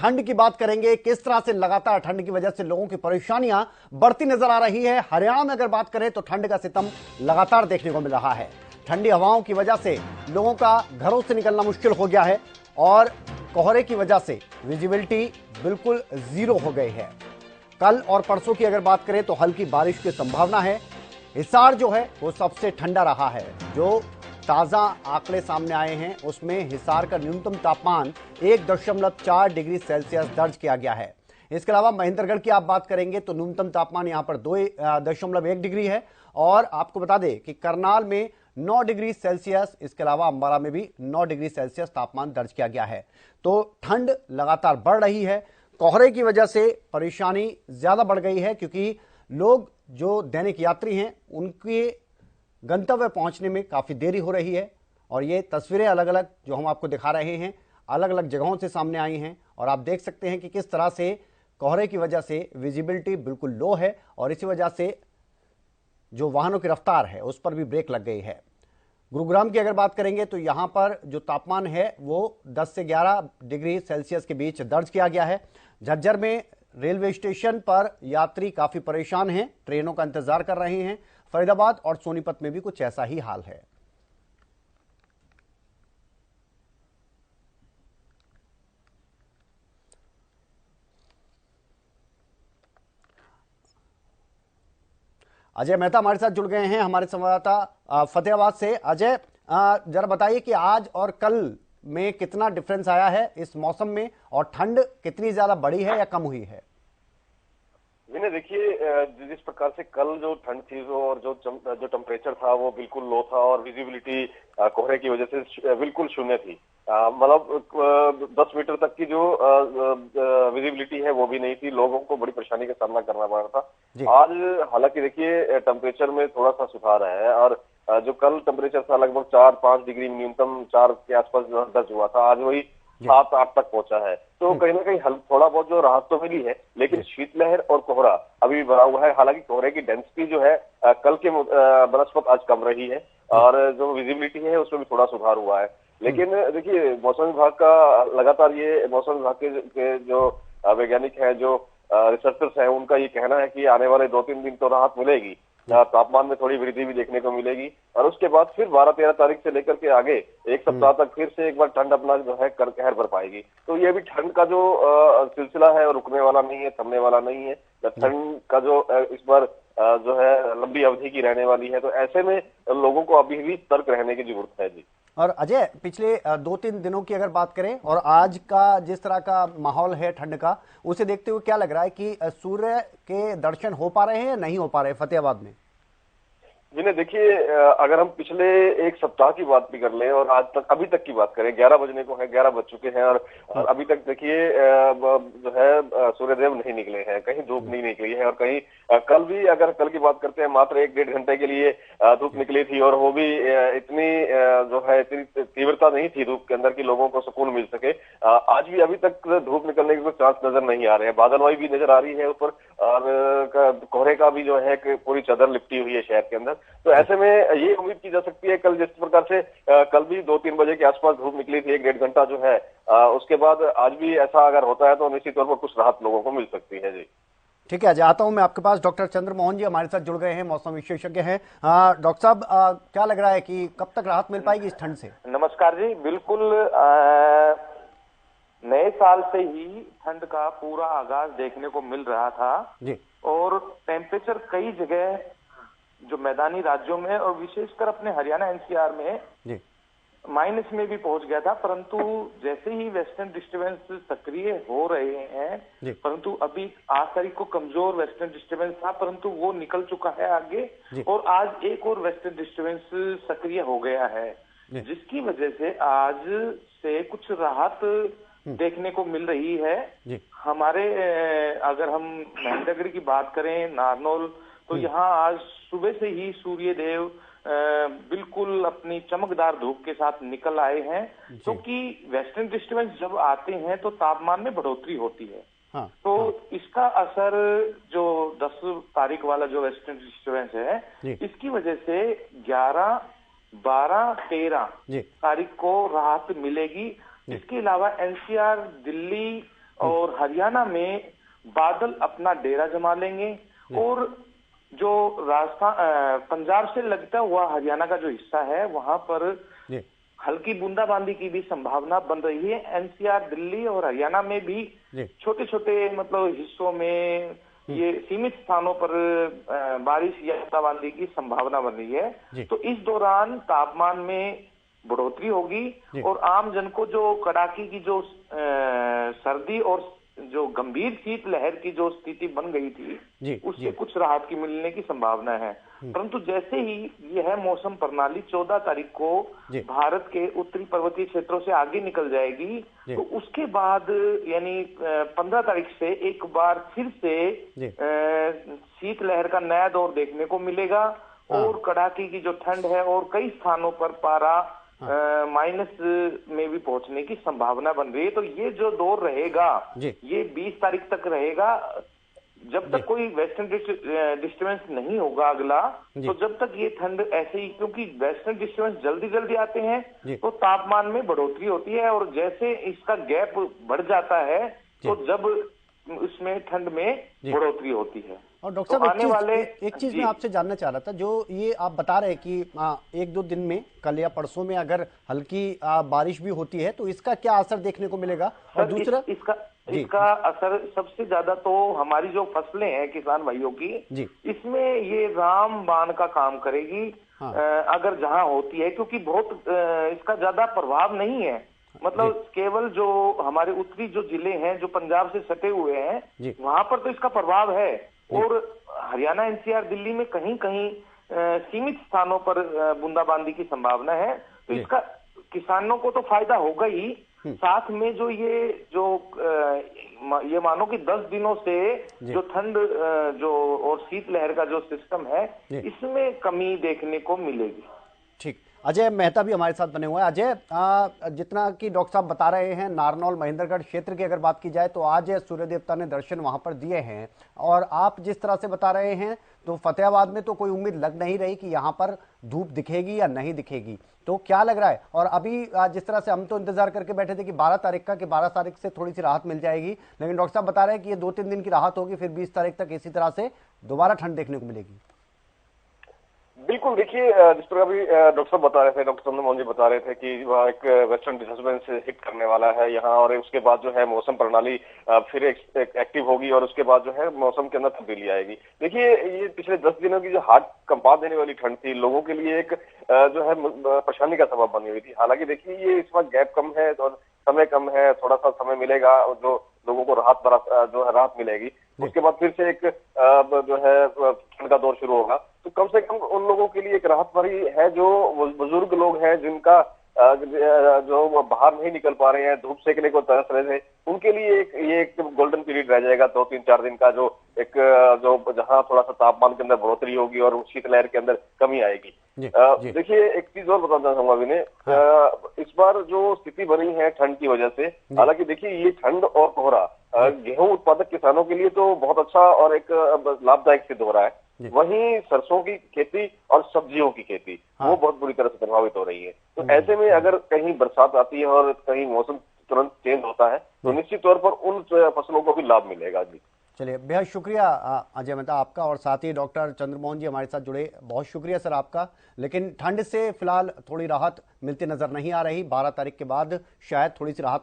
ठंड की बात करेंगे, किस तरह से लगातार ठंड की वजह से लोगों की परेशानियां बढ़ती नजर आ रही है। हरियाणा में अगर बात करें तो ठंड का सितम लगातार देखने को मिल रहा है। ठंडी हवाओं की वजह से लोगों का घरों से निकलना मुश्किल हो गया है और कोहरे की वजह से विजिबिलिटी बिल्कुल जीरो हो गई है। कल और परसों की अगर बात करें तो हल्की बारिश की संभावना है। हिसार जो है वो सबसे ठंडा रहा है। जो ताजा आंकड़े सामने आए हैं उसमें हिसार का न्यूनतम तापमान 1.4 डिग्री सेल्सियस दर्ज किया गया है। इसके अलावा महेंद्रगढ़ की आप बात करेंगे तो न्यूनतम तापमान यहां पर 2.1 डिग्री है। और आपको बता दें कि करनाल में 9 डिग्री सेल्सियस, इसके अलावा अंबाला में भी 9 डिग्री सेल्सियस तापमान दर्ज किया गया है। तो ठंड लगातार बढ़ रही है। कोहरे की वजह से परेशानी ज्यादा बढ़ गई है क्योंकि लोग जो दैनिक यात्री हैं उनके गंतव्य पहुंचने में काफी देरी हो रही है। और ये तस्वीरें अलग अलग जो हम आपको दिखा रहे हैं अलग अलग जगहों से सामने आई हैं और आप देख सकते हैं कि किस तरह से कोहरे की वजह से विजिबिलिटी बिल्कुल लो है और इसी वजह से जो वाहनों की रफ्तार है उस पर भी ब्रेक लग गई है। गुरुग्राम की अगर बात करेंगे तो यहां पर जो तापमान है वो 10 से 11 डिग्री सेल्सियस के बीच दर्ज किया गया है। झज्जर में रेलवे स्टेशन पर यात्री काफी परेशान हैं, ट्रेनों का इंतजार कर रहे हैं। फरीदाबाद और सोनीपत में भी कुछ ऐसा ही हाल है। अजय मेहता हमारे साथ जुड़ गए हैं, हमारे संवाददाता फतेहाबाद से। अजय, जरा बताइए कि आज और कल में कितना डिफरेंस आया है इस मौसम में और ठंड कितनी ज्यादा बढ़ी है या कम हुई है? विनय, देखिए, जिस प्रकार से कल जो ठंड थी वो और जो टेम्परेचर था वो बिल्कुल लो था और विजिबिलिटी कोहरे की वजह से बिल्कुल शून्य थी। मतलब 10 मीटर तक की जो विजिबिलिटी है वो भी नहीं थी। लोगों को बड़ी परेशानी का सामना करना पड़ रहा था। आज हालांकि देखिए टेम्परेचर में थोड़ा सा सुधार है और जो कल टेम्परेचर था लगभग 4-5 डिग्री, न्यूनतम 4 के आसपास दर्ज हुआ था, आज वही 7-8 तक पहुंचा है। तो कहीं ना कहीं थोड़ा बहुत जो राहत तो मिली है, लेकिन शीतलहर और कोहरा अभी भी बना हुआ है। हालांकि कोहरे की डेंसिटी जो है कल के बनस्पत आज कम रही है और जो विजिबिलिटी है उसमें भी थोड़ा सुधार हुआ है। लेकिन देखिए, मौसम विभाग का लगातार ये मौसम विभाग के जो वैज्ञानिक हैं, जो रिसर्चर्स हैं, उनका ये कहना है कि आने वाले 2-3 दिन तो राहत मिलेगी, तापमान में थोड़ी वृद्धि भी देखने को मिलेगी और उसके बाद फिर 12-13 तारीख से लेकर के आगे एक सप्ताह तक फिर से एक बार ठंड अपना जो है कहर भर पाएगी। तो ये भी ठंड का जो सिलसिला है वो रुकने वाला नहीं है, थमने वाला नहीं है। ठंड का जो इस बार जो है लंबी अवधि की रहने वाली है। तो ऐसे में लोगों को अभी भी सतर्क रहने की जरूरत है जी। और अजय, पिछले 2-3 दिनों की अगर बात करें और आज का जिस तरह का माहौल है ठंड का, उसे देखते हुए क्या लग रहा है कि सूर्य के दर्शन हो पा रहे हैं या नहीं हो पा रहे फतेहाबाद में? जिन्हें देखिए, अगर हम पिछले एक सप्ताह की बात भी कर लें और आज तक अभी तक की बात करें, 11 बजने को है, 11 बज चुके हैं और अभी तक देखिए जो है सूर्यदेव नहीं निकले हैं, कहीं धूप नहीं निकली है और कहीं कल भी अगर कल की बात करते हैं मात्र 1-1.5 घंटे के लिए धूप निकली थी और वो भी इतनी जो है इतनी तीव्रता नहीं थी धूप के अंदर कि लोगों को सुकून मिल सके। आज भी अभी तक धूप निकलने के कोई चांस नजर नहीं आ रहे हैं। बादलवाई भी नजर आ रही है ऊपर और कोहरे का भी जो है पूरी चादर लिपटी हुई है शहर के अंदर। तो ऐसे में ये उम्मीद की जा सकती है कल जिस प्रकार से कल भी 2-3 बजे के आसपास धूप निकली थी 1-1.5 घंटा जो है, उसके बाद आज भी ऐसा अगर होता है तो निश्चित तौर पर कुछ राहत लोगों को मिल सकती है जी। ठीक है, आता हूं मैं आपके पास। डॉक्टर चंद्रमोहन जी हमारे साथ जुड़ गए हैं, मौसम विशेषज्ञ हैं। डॉक्टर साहब, क्या लग रहा है कि कब तक राहत मिल पाएगी इस ठंड से? नमस्कार जी। बिल्कुल नए साल से ही ठंड का पूरा आगाज देखने को मिल रहा था जी। और टेम्परेचर कई जगह जो मैदानी राज्यों में और विशेषकर अपने हरियाणा एनसीआर में जी माइनस में भी पहुंच गया था। परंतु जैसे ही वेस्टर्न डिस्टर्बेंस सक्रिय हो रहे हैं, परंतु अभी 8 तारीख को कमजोर वेस्टर्न डिस्टर्बेंस था, परंतु वो निकल चुका है आगे और आज एक और वेस्टर्न डिस्टर्बेंस सक्रिय हो गया है, जिसकी वजह से आज से कुछ राहत देखने को मिल रही है। हमारे अगर हम महेंद्रगढ़ की बात करें, नारनौल, तो यहाँ आज सुबह से ही सूर्य देव बिल्कुल अपनी चमकदार धूप के साथ निकल आए हैं, क्योंकि वेस्टर्न डिस्टर्बेंस जब आते हैं तो तापमान में बढ़ोतरी होती है। तो इसका असर जो 10 तारीख वाला जो वेस्टर्न डिस्टर्बेंस है, इसकी वजह से 11, 12, 13 तारीख को राहत मिलेगी। इसके अलावा एनसीआर, दिल्ली और हरियाणा में बादल अपना डेरा जमा लेंगे और जो राजस्थान पंजाब से लगता हुआ हरियाणा का जो हिस्सा है वहां पर हल्की बूंदाबांदी की भी संभावना बन रही है। एनसीआर, दिल्ली और हरियाणा में भी छोटे छोटे मतलब हिस्सों में ये सीमित स्थानों पर बारिश या बूंदाबांदी की संभावना बन रही है। तो इस दौरान तापमान में बढ़ोतरी होगी और आम जन को जो कड़ाके की जो सर्दी और जो गंभीर शीतलहर की जो स्थिति बन गई थी उससे कुछ राहत की मिलने की संभावना है। परंतु जैसे ही यह मौसम प्रणाली 14 तारीख को भारत के उत्तरी पर्वतीय क्षेत्रों से आगे निकल जाएगी तो उसके बाद यानी 15 तारीख से एक बार फिर से शीतलहर का नया दौर देखने को मिलेगा और कड़ाके की जो ठंड है और कई स्थानों पर पारा माइनस में भी पहुंचने की संभावना बन रही है। तो ये जो दौर रहेगा ये 20 तारीख तक रहेगा। जब तक कोई वेस्टर्न डिस्टर्बेंस नहीं होगा अगला, तो जब तक ये ठंड ऐसे ही, क्योंकि वेस्टर्न डिस्टर्बेंस जल्दी जल्दी आते हैं तो तापमान में बढ़ोतरी होती है और जैसे इसका गैप बढ़ जाता है तो जब उसमें ठंड में बढ़ोतरी होती है। और डॉक्टर साहब एक चीज मैं आपसे जानना चाह रहा था, जो ये आप बता रहे हैं कि एक दो दिन में कल या परसों में अगर हल्की बारिश भी होती है तो इसका क्या असर देखने को मिलेगा? और दूसरा इसका असर सबसे ज्यादा तो हमारी जो फसलें हैं किसान भाइयों की, इसमें ये रामबाण का काम करेगी। अगर जहां होती है, क्योंकि बहुत इसका ज्यादा प्रभाव नहीं है, मतलब केवल जो हमारे उत्तरी जो जिले हैं जो पंजाब से सटे हुए हैं वहां पर तो इसका प्रभाव है और हरियाणा, एनसीआर, दिल्ली में कहीं कहीं सीमित स्थानों पर बूंदाबांदी की संभावना है। तो इसका किसानों को तो फायदा होगा ही, साथ में जो ये मानो कि 10 दिनों से जो ठंड जो और शीतलहर का जो सिस्टम है इसमें कमी देखने को मिलेगी। ठीक, अजय मेहता भी हमारे साथ बने हुए हैं। अजय, जितना कि डॉक्टर साहब बता रहे हैं, नारनौल महेंद्रगढ़ क्षेत्र की अगर बात की जाए तो आज सूर्य देवता ने दर्शन वहां पर दिए हैं और आप जिस तरह से बता रहे हैं तो फतेहाबाद में तो कोई उम्मीद लग नहीं रही कि यहाँ पर धूप दिखेगी या नहीं दिखेगी। तो क्या लग रहा है? और अभी जिस तरह से हम तो इंतजार करके बैठे थे कि 12 तारीख का, कि 12 तारीख से थोड़ी सी राहत मिल जाएगी, लेकिन डॉक्टर साहब बता रहे हैं कि ये 2-3 दिन की राहत होगी, फिर 20 तारीख तक इसी तरह से दोबारा ठंड देखने को मिलेगी। बिल्कुल, देखिए जिस प्रकार अभी डॉक्टर साहब बता रहे थे, डॉक्टर चंद्रमोहन जी बता रहे थे कि वहाँ एक वेस्टर्न डिस्टर्बेंस हिट करने वाला है यहाँ, और उसके बाद जो है मौसम प्रणाली फिर एक्टिव होगी और उसके बाद जो है मौसम के अंदर तब्दीली आएगी। देखिए ये पिछले 10 दिनों की जो हार्ट कंपा देने वाली ठंड थी, लोगों के लिए एक जो है परेशानी का सबब बनी हुई थी। हालांकि देखिए ये इस वक्त गैप कम है और समय कम है, थोड़ा सा समय मिलेगा और जो लोगों को राहत मिलेगी। उसके बाद फिर से एक जो है ठंड का दौर शुरू होगा। तो कम से कम उन लोगों के लिए एक राहत भरी है जो बुजुर्ग लोग हैं, जिनका जो बाहर नहीं निकल पा रहे हैं, धूप सेकने को तरस रहे थे, उनके लिए ये एक गोल्डन पीरियड रह जाएगा 2-3-4 दिन का, जो जहां थोड़ा सा तापमान के अंदर बढ़ोतरी होगी और शीतलहर के अंदर कमी आएगी। देखिए एक चीज और बताना चाहूंगा विनय, इस बार जो स्थिति बनी है ठंड की वजह से, हालांकि देखिए ये ठंड और कोहरा गेहूं उत्पादक किसानों के लिए तो बहुत अच्छा और एक लाभदायक सिद्ध हो रहा है। वहीं सरसों की खेती और सब्जियों की खेती वो बहुत बुरी तरह से प्रभावित हो रही है। तो ऐसे में अगर कहीं बरसात आती है और कहीं मौसम तुरंत चेंज होता है तो निश्चित तौर पर उन फसलों को भी लाभ मिलेगा। जी चलिए, बेहद शुक्रिया अजय मेहता आपका, और साथ ही डॉक्टर चंद्रमोहन जी हमारे साथ जुड़े, बहुत शुक्रिया सर आपका। लेकिन ठंड से फिलहाल थोड़ी राहत मिलती नजर नहीं आ रही, 12 तारीख के बाद शायद थोड़ी सी राहत